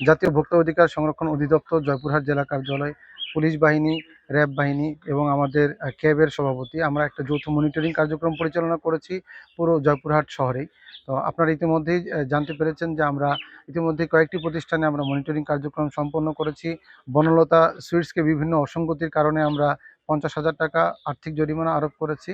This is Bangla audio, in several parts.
জাতীয় ভোক্তা অধিকার সংরক্ষণ অধিদপ্তর জয়পুরহাট জেলা কার্যালয়, পুলিশ বাহিনী, র্যাব বাহিনী এবং আমাদের ক্যাবের সভাপতি আমরা একটা যৌথ মনিটরিং কার্যক্রম পরিচালনা করেছি পুরো জয়পুরহাট শহরেই। তো আপনারা ইতিমধ্যেই জানতে পেরেছেন যে আমরা ইতিমধ্যে কয়েকটি প্রতিষ্ঠানে আমরা মনিটরিং কার্যক্রম সম্পন্ন করেছি। বনলতা সুইটসকে বিভিন্ন অসঙ্গতির কারণে আমরা 50,000 টাকা আর্থিক জরিমানা আরোপ করেছি।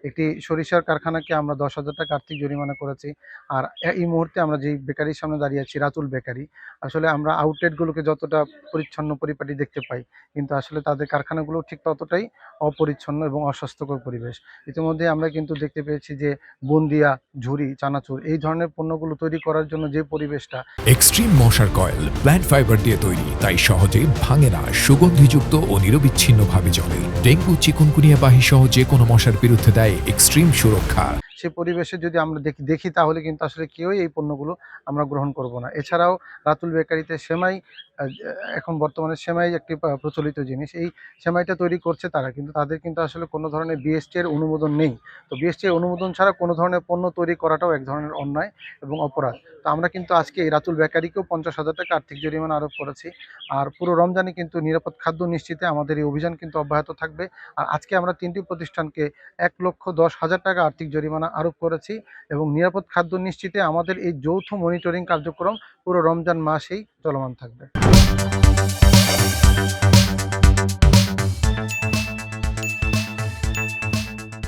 একটি সরিষার কারখানাকে আমরা 10,000 টাকা আর্থিক জরিমানা করেছি। আর এই মুহূর্তে আমরা যেই বেকারির সামনে দাঁড়িয়ে আছি, রাতুল বেকারি, আসলে আমরা আউটলেটগুলোকে যতটা পরিচ্ছন্ন পরিপাটি দেখতে পাই, কিন্তু আসলে তাদের কারখানাগুলো ঠিক ততটাই অপরিচ্ছন্ন এবং অস্বাস্থ্যকর পরিবেশ। ইতিমধ্যে আমরা কিন্তু দেখতে পেয়েছি যে বুন্দিয়া, ঝুরি, চানাচুর এই ধরনের পণ্যগুলো তৈরি করার জন্য যে পরিবেশটা। এক্সট্রিম মশার কয়েল প্ল্যান্ট ফাইবার দিয়ে তৈরি, তাই সহজে ভাঙে না, সুগন্ধিযুক্ত ও নিরবিচ্ছিন্নভাবে জ্বলে। ডেঙ্গু, চিকুনগুনিয়া বাহি সহ যে কোনো মশার বিরুদ্ধে দেয় এক্সট্রিম সুরক্ষা। সে পরিবেশে যদি আমরা দেখি তাহলে কিন্তু আসলে কেউই এই পণ্যগুলো আমরা গ্রহণ করব না। এছাড়াও রাতুল বেকারিতে সেমাই, এখন বর্তমানে সেমাই একটি প্রচলিত জিনিস। এই সেমাইটা তৈরি করছে তারা, কিন্তু তাদের কিন্তু আসলে কোনো ধরনের বিএসটি এর অনুমোদন নেই। তো বিএসটি এর অনুমোদন ছাড়া কোনো ধরনের পণ্য তৈরি করাটাও এক ধরনের অন্যায় এবং অপরাধ। তো আমরা কিন্তু আজকে এই রাতুল বেকারিকেও 50,000 টাকা আর্থিক জরিমানা আরোপ করেছি। আর পুরো রমজানে কিন্তু নিরাপদ খাদ্য নিশ্চিতে আমাদের এই অভিযান কিন্তু অব্যাহত থাকবে। আর আজকে আমরা 3টি প্রতিষ্ঠানকে 1,10,000 টাকা আর্থিক জরিমানা আরোপ করেছি এবং নিরাপদ খাদ্য নিশ্চিতে আমাদের এই যৌথ মনিটরিং কার্যক্রম পুরো রমজান মাসেই চলমান থাকবে।